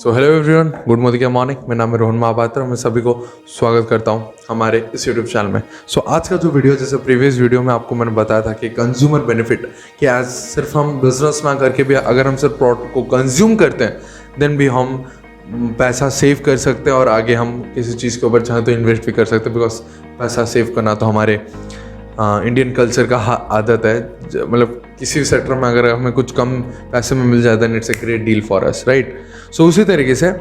So hello everyone, good morning morning. मेरा नाम है रोहन महापात्र। मैं सभी को स्वागत करता हूं हमारे इस यूट्यूब चैनल में। सो आज का जो वीडियो, जैसे प्रीवियस वीडियो में आपको मैंने बताया था कि कंज्यूमर बेनिफिट, कि आज सिर्फ हम बिजनेस ना करके भी अगर हम सिर्फ प्रोडक्ट को कंज्यूम करते हैं देन भी हम पैसा सेव कर सकते हैं और आगे हम किसी चीज़ के ऊपर चाहें तो इन्वेस्ट भी कर सकते हैं। बिकॉज पैसा सेव करना तो हमारे इंडियन कल्चर का आदत है। मतलब किसी भी सेक्टर में अगर हमें कुछ कम पैसे में मिल जाता है, it's a great deal for us, right. So उसी तरीके से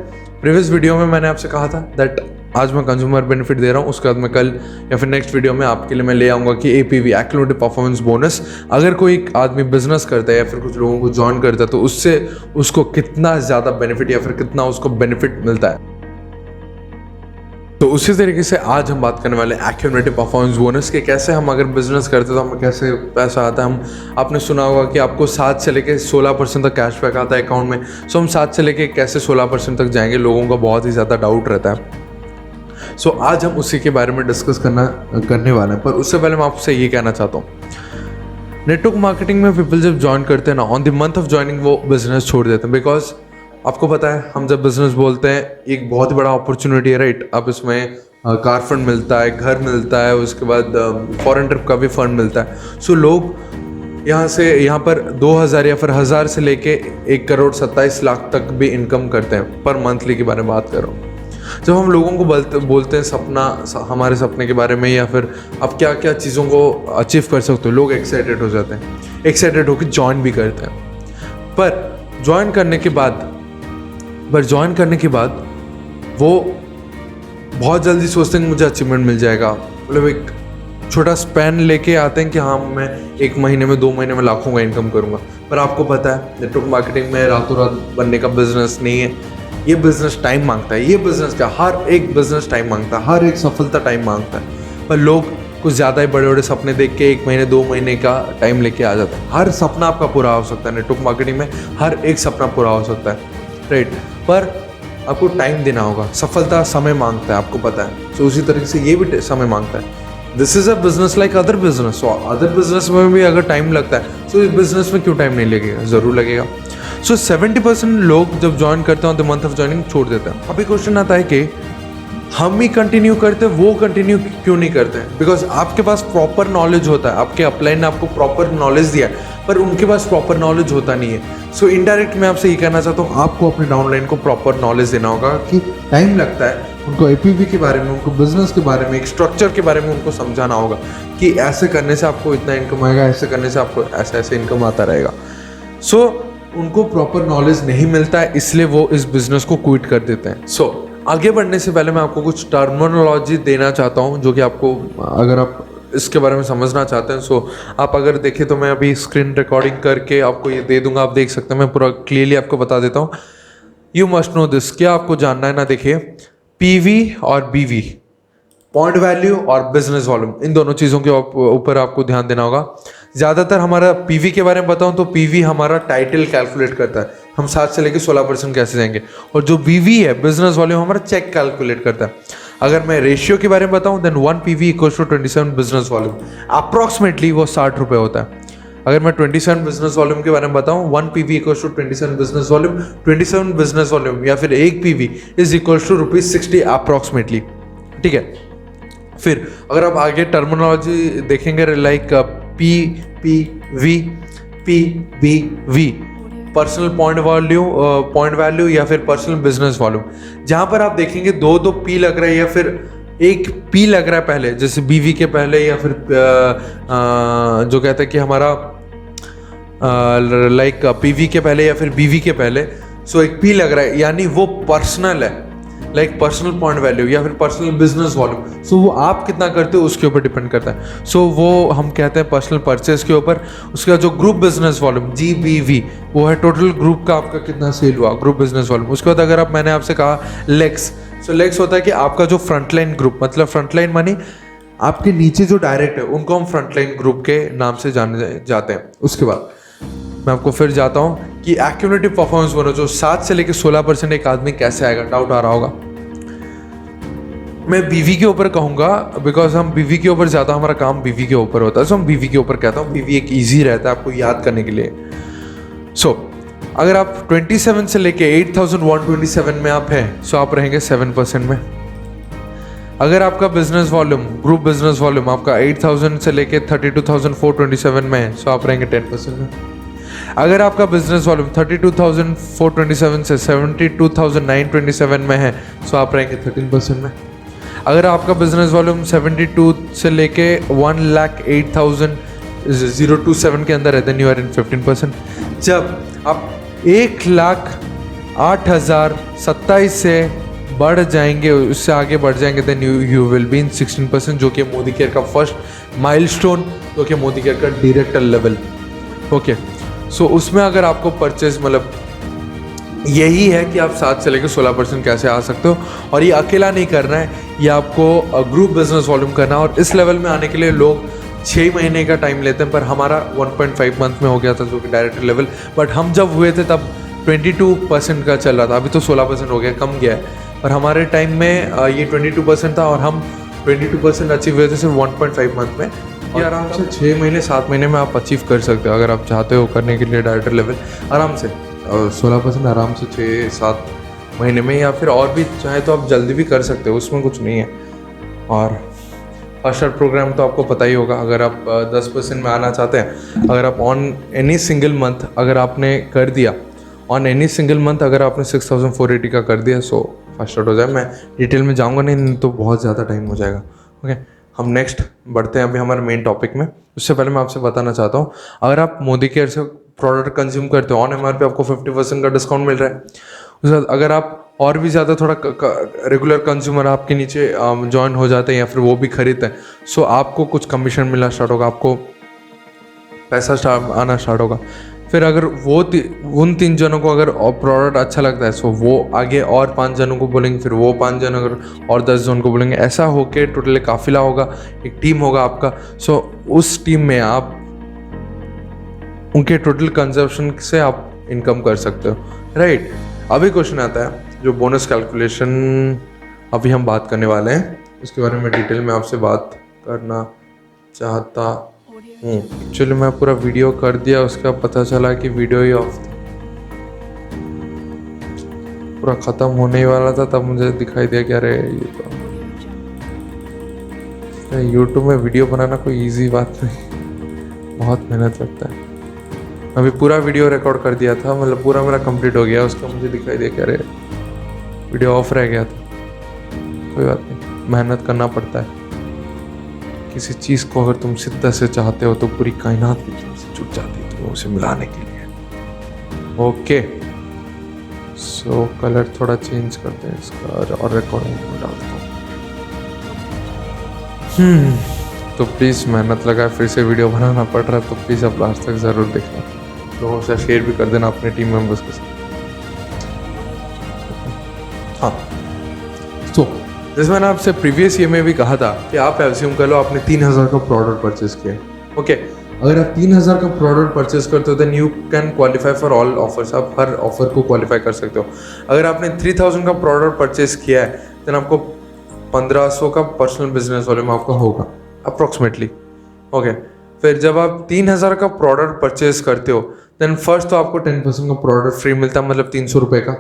प्रीवियस वीडियो में मैंने आपसे कहा था दैट आज मैं कंज्यूमर बेनिफिट दे रहा हूँ, उसके बाद मैं कल या फिर नेक्स्ट वीडियो में आपके लिए मैं ले आऊँगा कि APV, एक्यूमुलेटिव परफॉर्मेंस बोनस, अगर कोई आदमी बिजनेस करता है या फिर कुछ लोगों को ज्वाइन करता है तो उससे उसको कितना ज़्यादा बेनिफिट या फिर कितना उसको बेनिफिट मिलता है। तो उसी तरीके से आज हम बात करने वाले एक्यूमुलेटिव परफॉर्मेंस बोनस के, कैसे हम अगर बिजनेस करते तो हमें कैसे पैसा आता है। हम आपने सुना होगा कि आपको 7 से लेके 16% तक कैशबैक आता है अकाउंट में। सो हम 7 से लेके कैसे 16% तक जाएंगे, लोगों का बहुत ही ज़्यादा डाउट रहता है। सो आज हम उसी के बारे में डिस्कस करने वाले हैं। पर उससे पहले मैं आपसे ये कहना चाहता हूँ, नेटवर्क मार्केटिंग में पीपल जब ज्वाइन करते हैं ना, on the month of joining वो बिजनेस छोड़ देते हैं। बिकॉज आपको पता है, हम जब बिजनेस बोलते हैं एक बहुत ही बड़ा अपॉर्चुनिटी है, राइट। अब इसमें कार फंड मिलता है, घर मिलता है, उसके बाद फॉरेन ट्रिप का भी फंड मिलता है। सो लोग यहाँ पर 2000 या फिर 1000 से लेके 1 करोड़ 27 लाख तक भी इनकम करते हैं पर मंथली की बारे में बात कर रहा हूँ। जब हम लोगों को बोलते हैं सपना, हमारे सपने के बारे में या फिर आप क्या क्या चीज़ों को अचीव कर सकते हो, लोग एक्साइटेड हो जाते हैं, एक्साइटेड होकर ज्वाइन भी करते हैं। पर ज्वाइन करने के बाद वो बहुत जल्दी सोचते हैं कि मुझे अचीवमेंट मिल जाएगा। मतलब एक छोटा स्पैन लेके आते हैं कि हाँ मैं 1 महीने में 2 महीने में लाखों का इनकम करूँगा। पर आपको पता है नेटवर्क मार्केटिंग में रातों रात बनने का बिजनेस नहीं है। ये बिजनेस टाइम मांगता है। ये बिजनेस क्या, हर एक बिजनेस टाइम मांगता है, हर एक सफलता टाइम मांगता है। पर लोग कुछ ज़्यादा ही बड़े बड़े सपने देख के 1 महीने 2 महीने का टाइम लेके आ जाता है। हर सपना आपका पूरा हो सकता है नेटवर्क मार्केटिंग में, हर एक सपना पूरा हो सकता है, राइट। पर आपको टाइम देना होगा। सफलता समय मांगता है, आपको पता है। तो उसी तरीके से ये भी समय मांगता है। This is a business like other business. Other business में भी अगर टाइम लगता है तो इस बिजनेस में क्यों टाइम नहीं लगेगा, जरूर लगेगा। 70% लोग जब ज्वाइन करते हैं द मंथ ऑफ ज्वाइनिंग छोड़ देते हैं। अभी क्वेश्चन आता है कि हम ही कंटिन्यू करते, वो कंटिन्यू क्यों नहीं करते हैं? बिकॉज आपके पास प्रॉपर नॉलेज होता है, आपके अपलाइन ने आपको प्रॉपर नॉलेज दिया है, पर उनके पास प्रॉपर नॉलेज होता नहीं है। सो इनडायरेक्ट मैं आपसे ये कहना चाहता हूँ, आपको अपने डाउनलाइन को प्रॉपर नॉलेज देना होगा कि टाइम लगता है उनको APV के बारे में, उनको बिजनेस के बारे में, एक स्ट्रक्चर के बारे में उनको समझाना होगा कि ऐसे करने से आपको इतना इनकम आएगा, ऐसे करने से आपको ऐसा ऐसे इनकम आता रहेगा। सो उनको प्रॉपर नॉलेज नहीं मिलता है, इसलिए वो इस बिजनेस को क्विट कर देते हैं। सो आगे बढ़ने से पहले मैं आपको कुछ टर्मिनोलॉजी देना चाहता हूँ जो कि आपको, अगर आप इसके बारे में समझना चाहते हैं, सो आप अगर देखें तो मैं अभी स्क्रीन रिकॉर्डिंग करके आपको ये दे दूंगा, आप देख सकते हैं। मैं पूरा क्लियरली आपको बता देता हूँ। यू मस्ट नो दिस, क्या आपको जानना है ना, देखिए PV और BV, पॉइंट वैल्यू और बिजनेस वॉल्यूम, इन दोनों चीज़ों के ऊपर आपको ध्यान देना होगा। ज़्यादातर हमारा PV के बारे में बताऊं तो PV हमारा टाइटल कैलकुलेट करता है, हम 7 से लेकर 16% कैसे जाएंगे। और जो BV है, बिजनेस वॉल्यूम, हमारा चेक कैलकुलेट करता है। अगर मैं रेशियो के बारे में बताऊं then 1 PV equals to 27 business volume, approximately वो 60 रुपये होता है। अगर मैं 27 बिजनेस वॉल्यूम के बारे में बताऊं, 1 PV equals to 27 business volume, 27 business volume या फिर 1 PV is equals to ₹60 approximately, ठीक है। फिर अगर आप आगे टर्मिनोलॉजी देखेंगे like PPV, personal point value या फिर पर्सनल बिजनेस वॉल्यूम, जहां पर आप देखेंगे 2 P लग रहा है या फिर 1 P लग रहा है पहले, जैसे BV के पहले या फिर जो कहते हैं कि हमारा लाइक PV के पहले या फिर BV के पहले। सो 1 P लग रहा है, यानी वो पर्सनल है, लाइक पर्सनल पॉइंट वैल्यू या फिर पर्सनल बिजनेस वॉल्यूम। सो वो आप कितना करते हो उसके ऊपर डिपेंड करता है। सो वो हम कहते हैं पर्सनल परचेज के ऊपर। उसका जो ग्रुप बिजनेस वॉल्यूम GBV, वो है टोटल ग्रुप का आपका कितना सेल हुआ, ग्रुप बिजनेस वॉल्यूम। उसके बाद अगर मैंने आपसे कहा लेग्स, सो लेग्स होता है कि आपका जो फ्रंटलाइन ग्रुप, मतलब फ्रंटलाइन मानी आपके नीचे जो डायरेक्ट है उनको हम फ्रंटलाइन ग्रुप के नाम से जाने जाते हैं। उसके बाद मैं आपको फिर जाता हूँ कि एक्यूमुलेटिव परफॉर्मेंस बोनस जो 7 से लेकर 16% एक आदमी कैसे आएगा, डाउट आ रहा होगा। मैं BV के ऊपर कहूँगा बिकॉज हम BV के ऊपर ज़्यादा, हमारा काम BV के ऊपर होता है। सो हम BV के ऊपर कहता हूँ, BV एक ईजी रहता है आपको याद करने के लिए। सो अगर आप 27 से लेके 8127 में आप हैं सो आप रहेंगे 7% में। अगर आपका business volume, group business volume आपका 8000 से लेके 32,427 में है सो आप रहेंगे 10% में। अगर आपका बिजनेस वॉल्यूम 32,427 से 72,927 में है सो आप रहेंगे 13% में। अगर आपका बिजनेस वॉल्यूम 72 से लेके 1,08,027 के अंदर है देन यू आर इन 15%। जब आप 1,08,027 से बढ़ जाएंगे, उससे आगे बढ़ जाएंगे then you will be in 16%, जो कि मोदी केयर का फर्स्ट माइलस्टोन, जो कि मोदी केयर का डायरेक्टर लेवल। ओके, सो उसमें अगर आपको परचेज मतलब यही है कि आप 7 से लेकर 16% कैसे आ सकते हो, और ये अकेला नहीं करना है, ये आपको ग्रुप बिजनेस वॉल्यूम करना है। और इस लेवल में आने के लिए लोग 6 महीने का टाइम लेते हैं, पर हमारा 1.5 मंथ में हो गया था, जो कि डायरेक्टर लेवल। बट हम जब हुए थे तब 22% का चल रहा था, अभी तो 16% हो गया, कम गया है। पर हमारे टाइम में ये 22% था और हम 22% अचीव हुए थे सिर्फ 1.5 मंथ में। ये आराम से 6 महीने 7 महीने में आप अचीव कर सकते हो अगर आप चाहते हो करने के लिए डायरेक्टर लेवल आराम से। 16% आराम से 6-7 महीने में, या फिर और भी चाहे तो आप जल्दी भी कर सकते हो, उसमें कुछ नहीं है। और फर्स्ट ईयर प्रोग्राम तो आपको पता ही होगा, अगर आप 10% में आना चाहते हैं, अगर आप ऑन एनी सिंगल मंथ अगर आपने कर दिया, ऑन एनी सिंगल मंथ अगर आपने 6,480 का कर दिया सो फर्स्ट ईयर हो जाए। मैं डिटेल में जाऊँगा नहीं तो बहुत ज़्यादा टाइम हो जाएगा। ओके, हम नेक्स्ट बढ़ते हैं अभी हमारे मेन टॉपिक में। उससे पहले मैं आपसे बताना चाहता हूँ, अगर आप मोदी केयर से प्रोडक्ट कंज्यूम करते हो, ऑन MRP आपको 50% का डिस्काउंट मिल रहा है। उसके बाद अगर आप और भी ज़्यादा थोड़ा रेगुलर कंज्यूमर आपके नीचे ज्वाइन हो जाते हैं या फिर वो भी खरीदते हैं, सो आपको कुछ कमीशन मिलना स्टार्ट होगा, आपको पैसा आना स्टार्ट होगा। फिर अगर वो उन 3 जनों को अगर प्रोडक्ट अच्छा लगता है सो वो आगे और 5 जनों को बोलेंगे, फिर वो 5 जन अगर और 10 जन को बोलेंगे, ऐसा होके टोटल काफिला होगा, एक टीम होगा आपका। सो उस टीम में आप उनके टोटल कंजप्शन से आप इनकम कर सकते हो, राइट। अभी क्वेश्चन आता है जो बोनस कैलकुलेशन अभी हम बात करने वाले हैं, उसके बारे में डिटेल में आपसे बात करना चाहता हूँ। एक्चुअली मैं पूरा वीडियो कर दिया, उसका पता चला कि वीडियो ही ऑफ पूरा ख़त्म होने ही वाला था, तब मुझे दिखाई दिया कि अरे ये तो यूट्यूब में वीडियो बनाना कोई इजी बात नहीं, बहुत मेहनत लगता है। अभी पूरा वीडियो रिकॉर्ड कर दिया था, मतलब पूरा मेरा कंप्लीट हो गया, उसका मुझे दिखाई दिया कि अरे वीडियो ऑफ रह गया था। कोई बात नहीं, मेहनत करना पड़ता है। किसी चीज़ को अगर तुम शिद्दत से चाहते हो तो पूरी कायनात भी तुमसे जुट जाती है तुम्हें उसे मिलाने के लिए। ओके, सो कलर थोड़ा चेंज करते हैं इसका और रिकॉर्डिंग में डालता हूँ। तो प्लीज़ मेहनत लगाए, फिर से वीडियो बनाना पड़ रहा है, तो प्लीज़ आप लास्ट तक ज़रूर देखना, लोगों से शेयर भी कर देना अपने टीम मेंबर्स के साथ। हाँ, तो जैसे मैंने आपसे प्रीवियस ईयर में भी कहा था कि आप एज्यूम कर लो आपने 3,000 का प्रोडक्ट परचेज किया। ओके, अगर आप 3,000 का प्रोडक्ट परचेज करते हो then you can qualify for all offers, आप हर ऑफर को क्वालिफाई कर सकते हो। अगर आपने 3,000 का प्रोडक्ट परचेज किया है देन आपको 1,500 का पर्सनल बिजनेस वॉल्यूम आपका होगा अप्रोक्सीमेटली। ओके, फिर जब आप 3,000 का प्रोडक्ट परचेज करते हो देन फर्स्ट तो आपको 10% का प्रोडक्ट फ्री मिलता है, मतलब 300 रुपये का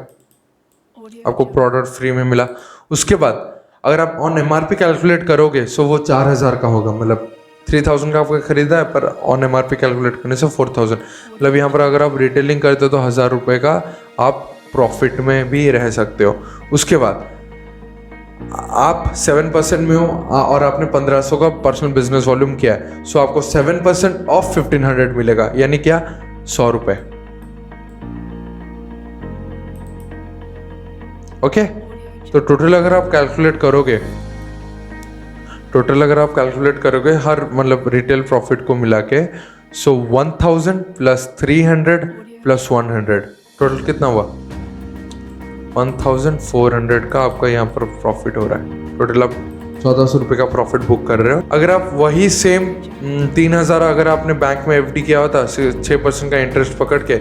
आपको प्रोडक्ट फ्री में मिला। उसके बाद अगर आप ऑन MRP कैलकुलेट करोगे सो वो 4,000 का होगा, मतलब 3,000 का आपका खरीदा है पर ऑन MRP कैलकुलेट करने से 4,000, मतलब यहाँ पर अगर आप रिटेलिंग करते हो तो 1,000 रुपये का आप प्रॉफिट में भी रह सकते हो। उसके बाद आप 7% में हो और आपने 1,500 का पर्सनल बिजनेस वॉल्यूम किया है, सो आपको 7% ऑफ 1,500 मिलेगा, यानी क्या 100 रुपये। ओके, तो टोटल अगर आप कैलकुलेट करोगे हर मतलब रिटेल प्रॉफिट को मिला के, सो 1,000 प्लस 300 प्लस 100 टोटल कितना हुआ 1,400 का आपका यहाँ पर प्रॉफिट हो रहा है। टोटल आप 1,400 रुपये का प्रॉफिट बुक कर रहे हो। अगर आप वही सेम 3,000 अगर आपने बैंक में FD किया होता 6% का इंटरेस्ट पकड़ के,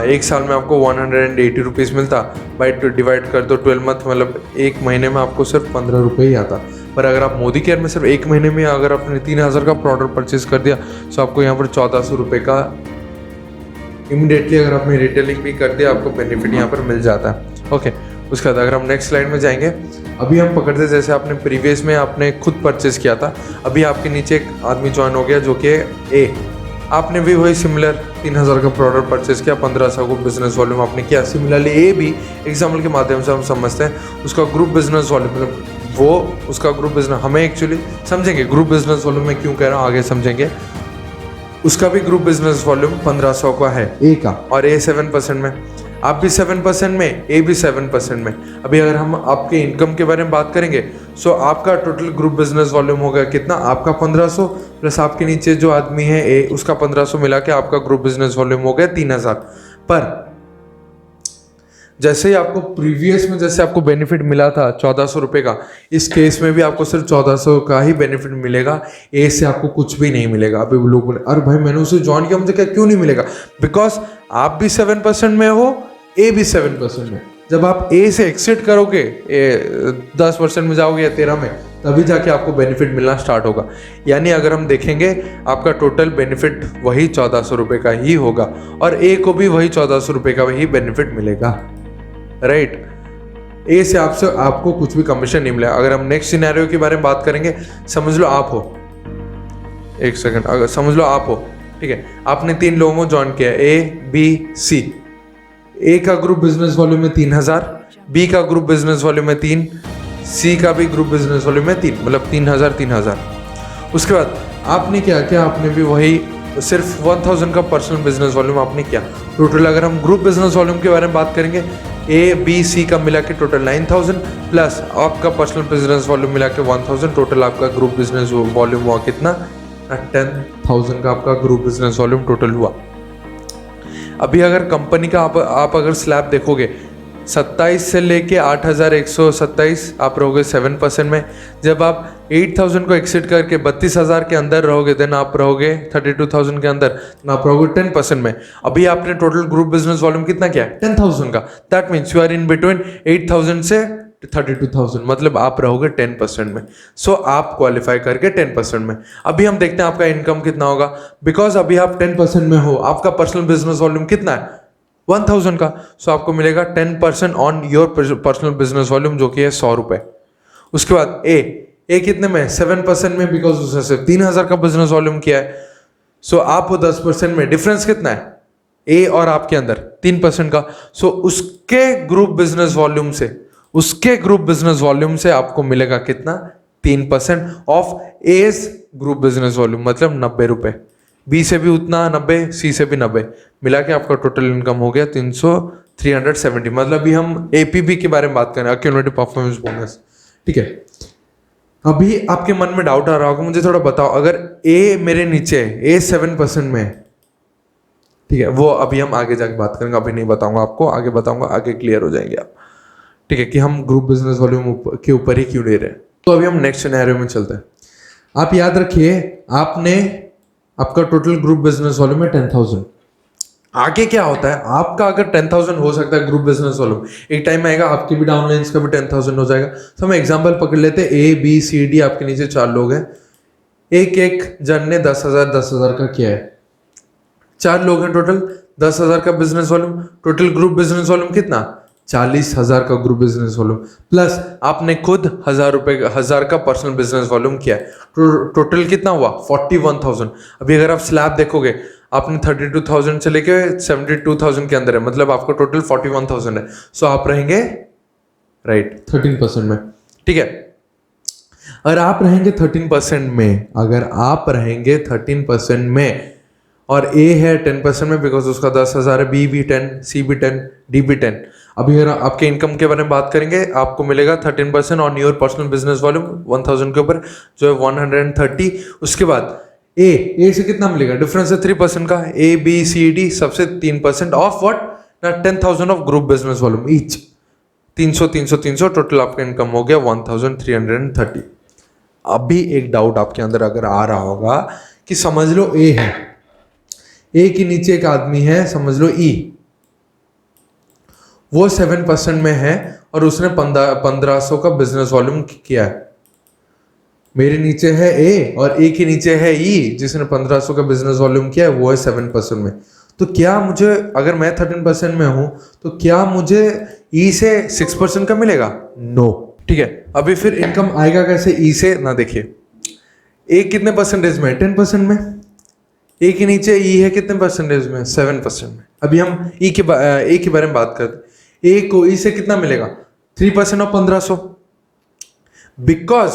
एक साल में आपको 180 रुपीज़ मिलता, बाई डिवाइड कर दो 12 मंथ, मतलब एक महीने में आपको सिर्फ 15 रुपये ही आता। पर अगर आप मोदी केयर में सिर्फ एक महीने में अगर आपने 3,000 का प्रोडक्ट परचेज कर दिया तो आपको यहाँ पर 1,400 रुपये का इमीडिएटली अगर आपने रिटेलिंग भी कर दिया आपको बेनिफिट यहाँ पर मिल जाता है। ओके, उसके बाद अगर हम नेक्स्ट स्लाइड में जाएंगे, अभी हम पकड़ते जैसे आपने प्रीवियस में आपने खुद परचेज किया था, अभी आपके नीचे एक आदमी ज्वाइन हो गया जो कि ए, आपने भी वही सिमिलर 3000 का प्रोडक्ट परचेज किया, 1500 को बिजनेस वॉल्यूम आपने किया। सिमिलरली ए भी एग्जाम्पल के माध्यम से हम समझते हैं उसका ग्रुप बिजनेस वॉल्यूम, मतलब वो उसका ग्रुप बिजनेस, हमें एक्चुअली समझेंगे ग्रुप बिजनेस वॉल्यूम में क्यों कह रहा हूँ आगे समझेंगे। उसका भी ग्रुप बिजनेस वॉल्यूम 1500 का है ए का, और ए 7% में, आप भी 7% में, ए भी 7% में। अभी अगर हम आपके इनकम के बारे में बात करेंगे, सो आपका टोटल ग्रुप बिजनेस वॉल्यूम होगा कितना, आपका 1500 प्लस आपके नीचे जो आदमी है ए, उसका 1500 मिला के आपका ग्रुप बिजनेस वॉल्यूम हो गया 3000। पर जैसे ही आपको प्रीवियस में जैसे आपको बेनिफिट मिला था 1400 रुपये का, इस केस में भी आपको सिर्फ 1400 का ही बेनिफिट मिलेगा, ए से आपको कुछ भी नहीं मिलेगा। अभी लोग बोले अरे भाई मैंने उसे ज्वाइन किया, मुझे क्या क्यों नहीं मिलेगा? बिकॉज आप भी 7% में हो, ए भी 7% में। जब आप ए से एक्सिट करोगे, 10% में जाओगे या 13 में, तभी जाके आपको बेनिफिट मिलना स्टार्ट होगा। यानी अगर हम देखेंगे आपका टोटल बेनिफिट वही 1400 रुपये का ही होगा, और ए को भी वही 1400 रुपये का वही बेनिफिट मिलेगा, राइट। ए से आपको कुछ भी कमीशन नहीं मिलेगा। अगर हम नेक्स्ट सिनेरियो के बारे में बात करेंगे, समझ लो आप हो, एक सेकंड, अगर समझ लो आप हो, ठीक है, आपने 3 लोगों को ज्वाइन किया, ए बी सी। ए का ग्रुप बिजनेस वॉल्यूम में 3000, बी का ग्रुप बिजनेस वॉल्यूम में 3, सी का भी ग्रुप बिजनेस वॉल्यूम में 3, मतलब 3000। उसके बाद आपने क्या किया, आपने भी वही सिर्फ 1000 का पर्सनल बिजनेस वॉल्यूम आपने किया। टोटल अगर हम ग्रुप बिजनेस वॉल्यूम के बारे में बात करेंगे, ए बी सी का मिला के टोटल 9000 प्लस आपका पर्सनल बिजनेस वॉल्यूम मिला के 1000, टोटल आपका ग्रुप बिजनेस वॉल्यूम हुआ कितना, 10,000 का आपका ग्रुप बिजनेस वॉल्यूम टोटल हुआ। अभी अगर कंपनी का आप अगर स्लैब देखोगे, 27 से लेके 8127 आप रहोगे 7% में। जब आप 8000 को एक्सिट करके 32000 के अंदर रहोगे, देन आप रहोगे 32000 के अंदर, आप रहोगे 10% में। अभी आपने टोटल ग्रुप बिजनेस वॉल्यूम कितना किया, 10,000 का। That means you are in between 8000 से 32,000, मतलब आप रहोगे 10% में। सो आप क्वालिफाई करके 10% में। अभी हम देखते हैं आपका इनकम कितना होगा, बिकॉज अभी आप 10% में हो, आपका पर्सनल बिजनेस वॉल्यूम कितना है, 1000 का। सो आपको मिलेगा 10% on your personal business volume, जो कि है 100 रुपए। उसके बाद ए कितने में, 7% में, बिकॉज उसने सिर्फ 3000 का बिजनेस वॉल्यूम किया है। सो आप हो 10% में। डिफरेंस कितना है ए और आपके अंदर, 3% का। सो उसके ग्रुप बिजनेस वॉल्यूम से आपको मिलेगा कितना, 3% of age group business volume, मतलब 90 रुपए। बी से भी उतना 90, सी से भी 90, मिला के आपका टोटल इनकम हो गया 370। मतलब अभी हम एपीबी के बारे में बात करें, एक्यूमुलेटिव परफॉर्मेंस बोनस, ठीक है। अभी आपके मन में डाउट आ रहा होगा, मुझे थोड़ा बताओ, अगर ए मेरे नीचे, ए 7% में है, ठीक है, वो अभी हम आगे जाके बात करेंगे, अभी नहीं बताऊंगा आपको, आगे बताऊंगा, आगे क्लियर हो जाएंगे आप, ठीक है, कि हम ग्रुप बिजनेस वॉल्यूम के ऊपर ही क्यों ले रहे हैं। तो अभी हम नेक्स्ट सिनेरियो में चलते हैं। आप याद रखिए, आपका टोटल ग्रुप बिजनेस वॉल्यूम है 10,000। आगे क्या होता है, आपका अगर 10,000 हो सकता है ग्रुप बिजनेस वॉल्यूम, एक टाइम आएगा आपके भी डाउनलाइंस का भी 10,000 हो जाएगा। तो हम एग्जांपल पकड़ लेते हैं, ए बी सी डी, आपके नीचे 4 लोग हैं, एक जन ने 10,000 का किया है, 4 लोग हैं टोटल, 10,000 का business volume. Total group business volume कितना, 40,000 का ग्रुप बिजनेस वॉल्यूम, प्लस आपने खुद 1000 का पर्सनल बिजनेस वॉल्यूम किया है। टोटल कितना हुआ, 41,000। अभी अगर आप स्लैब देखोगे, आपने 32,000 से लेके 72,000 के अंदर है, मतलब आपका टोटल 41,000 है। सो आप रहेंगे राइट 13% में, ठीक है। अगर आप रहेंगे 13% में, अगर आप रहेंगे 13% में, और ए है 10% में, बिकॉज उसका 10,000 है, बी भी 10, सी भी 10, डी भी 10। अभी अगर आपके इनकम के बारे में बात करेंगे, आपको मिलेगा 13% on your personal business volume 1000 के ऊपर, जो है 130। उसके बाद ए से कितना मिलेगा, डिफरेंस है 3% का, ए बी सी डी सबसे 3% of what, 10,000 of group business volume each, 300, total आपका इनकम हो गया 1330। अभी एक डाउट आपके अंदर अगर आ रहा होगा कि समझ लो ए है, ए के नीचे एक आदमी है, समझ लो ई, वो 7% में है और उसने 1500 का बिजनेस वॉल्यूम किया है। मेरे नीचे है ए और ए के नीचे है ई, जिसने 1500 का बिजनेस वॉल्यूम किया है, वो है 7% में। तो क्या मुझे, अगर मैं 13% में हूं, तो क्या मुझे ई से 6% का मिलेगा? नो। ठीक है, अभी फिर इनकम आएगा कैसे ई से? ना देखिए, ए कितने परसेंटेज में है? 10% में। ए के नीचे ई है कितने परसेंटेज में? 7% में। अभी हम ए के बारे में बात करते हैं। ए को ई से कितना मिलेगा? 3% ऑफ 1500। बिकॉज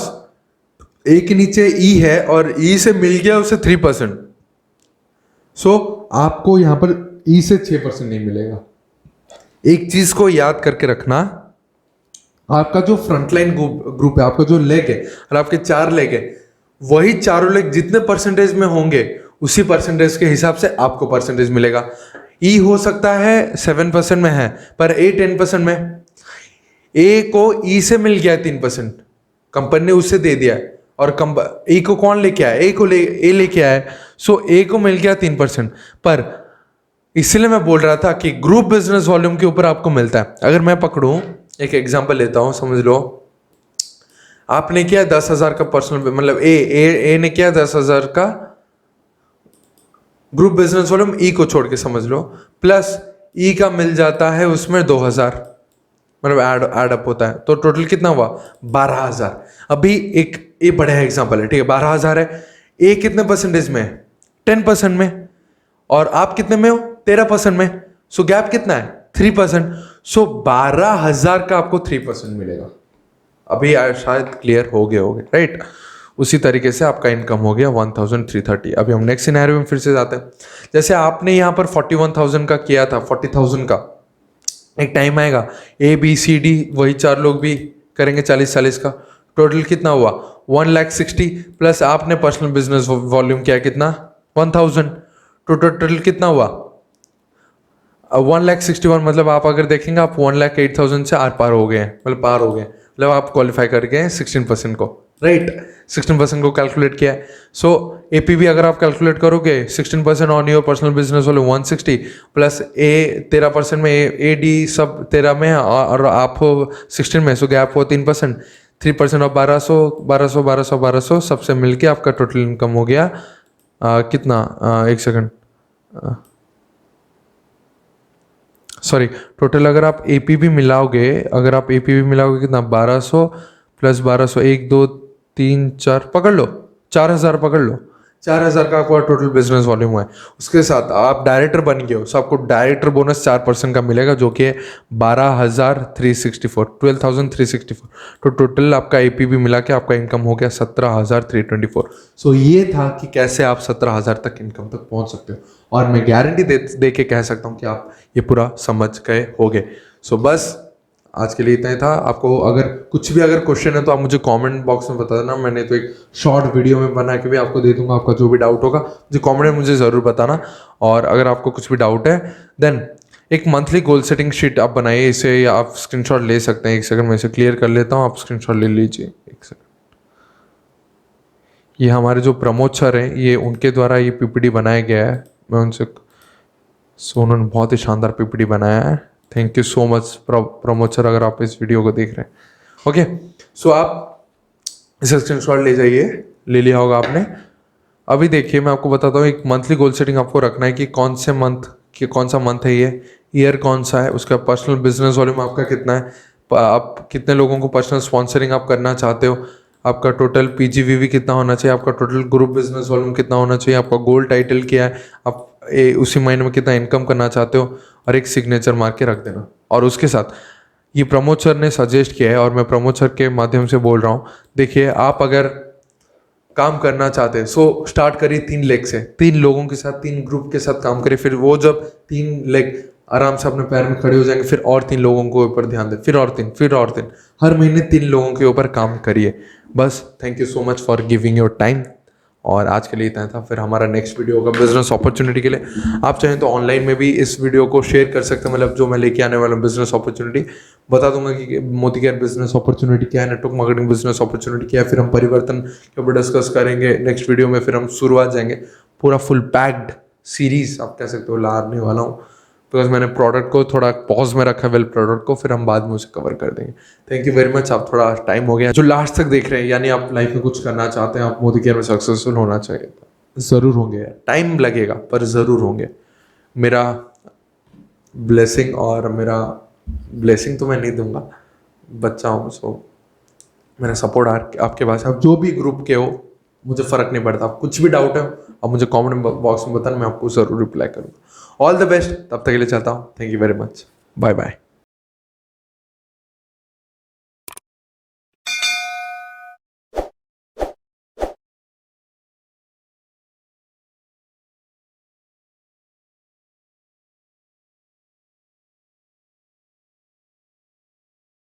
ए के नीचे ई है और ई से मिल गया उसे 3%, सो आपको यहां पर ई से 6% नहीं मिलेगा। एक चीज को याद करके रखना, आपका जो फ्रंटलाइन ग्रुप है, आपका जो लेग है, और आपके 4 लेग है, वही चारों लेग जितने परसेंटेज में होंगे उसी परसेंटेज के हिसाब से आपको परसेंटेज मिलेगा। ई हो सकता है 7% में है, पर ए 10% में। ए को ई से मिल गया है 3%, कंपनी ने उसे दे दिया है, और ए को कौन लेके आया? ए लेके आया है, सो ए को मिल गया 3%। पर इसलिए मैं बोल रहा था कि ग्रुप बिजनेस वॉल्यूम के ऊपर आपको मिलता है। अगर मैं पकड़ूं, एक एग्जांपल लेता हूं, समझ लो आपने किया 10,000 का पर्सनल, मतलब ए ने किया 10,000 का ग्रुप बिजनेस वॉल्यूम, ई को छोड़ के समझ लो, प्लस ई का मिल जाता है उसमें 2,000, मतलब ऐड अप होता है, तो टोटल कितना हुआ? 12,000। अभी एक ये बड़ा एग्जांपल है, ठीक है, 12,000 है। ए कितने परसेंटेज में है? 10% में। और आप कितने में हो? 13% में। सो गैप कितना है? 3%। सो 12,000 का आपको 3% मिलेगा। अभी शायद क्लियर हो गए होगे, राइट? उसी तरीके से आपका इनकम हो गया 1,330। अभी हम नेक्स्ट सिनेरियो में फिर से जाते हैं। जैसे आपने यहाँ पर 41,000 का किया था, 40,000 का, एक टाइम आएगा ए बी सी डी वही 4 लोग भी करेंगे 40-40 का, टोटल कितना हुआ? 1,60,000 प्लस आपने पर्सनल बिजनेस वॉल्यूम किया कितना? 1,000, तो टोटल कितना हुआ? 1,61,000। मतलब आप अगर देखेंगे आप 1,08,000 से आर पार हो गए हैं, मतलब पार हो गए, मतलब आप क्वालिफाई कर गए हैं 16% को, राइट? 16% को कैलकुलेट किया है। सो एपीवी अगर आप कैलकुलेट करोगे 16% ऑन योर पर्सनल बिजनेस वाले 160 प्लस ए 13% में, ए डी सब 13 में और आप हो 16 में, सो गैप हो 3%। 3% ऑफ 1200 सबसे मिलके आपका टोटल इनकम हो गया कितना? एक सेकंड, सॉरी, टोटल अगर आप एपीवी मिलाओगे, कितना? 1200 प्लस 1200, 1 2 3 4 पकड़ लो, 4,000 पकड़ लो। 4,000 का आपका टोटल बिजनेस वॉल्यूम हुआ है। उसके साथ आप डायरेक्टर बन गए हो, सो आपको डायरेक्टर बोनस 4% का मिलेगा, जो कि है 12,364। तो टोटल आपका एपीवी मिला के आपका इनकम हो गया 17,324। सो ये था कि कैसे आप 17,000 तक इनकम तक पहुंच सकते हो, और मैं गारंटी दे के कह सकता हूँ कि आप ये पूरा समझ गए होगे। सो बस आज के लिए इतना ही था। आपको अगर कुछ भी अगर क्वेश्चन है तो आप मुझे कमेंट बॉक्स में बता देना, मैंने तो एक शॉर्ट वीडियो में बना के भी आपको दे दूंगा। आपका जो भी डाउट होगा मुझे कमेंट में मुझे ज़रूर बताना। और अगर आपको कुछ भी डाउट है देन एक मंथली गोल सेटिंग शीट आप बनाइए, इसे या आप स्क्रीनशॉट ले सकते हैं। एक सेकंड में इसे क्लियर कर लेता हूँ, आप स्क्रीनशॉट ले लीजिए। एक सेकंड, ये हमारे जो प्रमोद सर हैं, ये उनके द्वारा ये पीपीटी बनाया गया है। मैं उनसे, सो उन्होंने बहुत ही शानदार पीपीटी बनाया है। Thank you so much Pramod sir, अगर आप इस वीडियो को देख रहे हैं। ओके, सो आप इसे स्क्रीनशॉट ले जाइए, ले लिया होगा आपने। अभी देखिए मैं आपको बताता हूँ, एक मंथली गोल सेटिंग आपको रखना है कि कौन सा मंथ है, ये ईयर कौन सा है, उसका पर्सनल बिजनेस वॉल्यूम आपका कितना है, आप कितने लोगों को पर्सनल स्पॉन्सरिंग आप करना चाहते हो, आपका टोटल पीजीवीवी कितना होना चाहिए, आपका टोटल ग्रुप बिजनेस वॉल्यूम कितना होना चाहिए, आपका गोल टाइटल क्या है, आप उसी महीने में कितना इनकम करना चाहते हो, और एक सिग्नेचर मार के रख देना। और उसके साथ ये प्रमोद सर ने सजेस्ट किया है और मैं प्रमोद सर के माध्यम से बोल रहा हूँ। देखिए आप अगर काम करना चाहते हैं सो स्टार्ट करिए 3 लेग से, 3 लोगों के साथ, 3 ग्रुप के साथ काम करिए। फिर वो जब 3 लेग आराम से अपने पैर में खड़े हो जाएंगे, फिर और 3 लोगों के ऊपर ध्यान दें, फिर और 3, हर महीने 3 लोगों के ऊपर काम करिए। बस thank you so much for giving your time. और आज के लिए इतना था। फिर हमारा नेक्स्ट वीडियो होगा बिजनेस अपॉर्चुनिटी के लिए। आप चाहें तो ऑनलाइन में भी इस वीडियो को शेयर कर सकते हैं, मतलब जो मैं लेके आने वाला हूँ बिजनेस अपॉर्चुनिटी बता दूंगा कि मोदी केयर बिजनेस अपॉर्चुनिटी क्या है, नेटवर्क मार्केटिंग बिजनेस अपॉर्चुनिटी क्या है। फिर हम परिवर्तन के ऊपर डिस्कस करेंगे नेक्स्ट वीडियो में। फिर हम शुरुआत जाएंगे, पूरा फुल पैक्ड सीरीज आप कह सकते हो लाने वाला हूँ, बिकॉज मैंने प्रोडक्ट को थोड़ा पॉज में रखा है, वेल प्रोडक्ट को, फिर हम बाद में उसे कवर कर देंगे। Thank you very much. आप थोड़ा टाइम हो गया जो लास्ट तक देख रहे हैं, यानी आप लाइफ में कुछ करना चाहते हैं, आप मोदी केयर में सक्सेसफुल होना चाहिए, ज़रूर होंगे। टाइम लगेगा पर ज़रूर होंगे। मेरा ब्लेसिंग, और मेरा ब्लेसिंग तो मैं नहीं दूंगा, बच्चा हूँ, सो मेरा सपोर्ट आपके पास है। आप जो भी ग्रुप के हो, मुझे फ़र्क नहीं पड़ता। आप कुछ भी डाउट है आप मुझे कमेंट बॉक्स में बताना, मैं आपको ज़रूर रिप्लाई करूँगा। ऑल द बेस्ट, तब तक के लिए चाहता हूँ। Thank you very much, bye bye.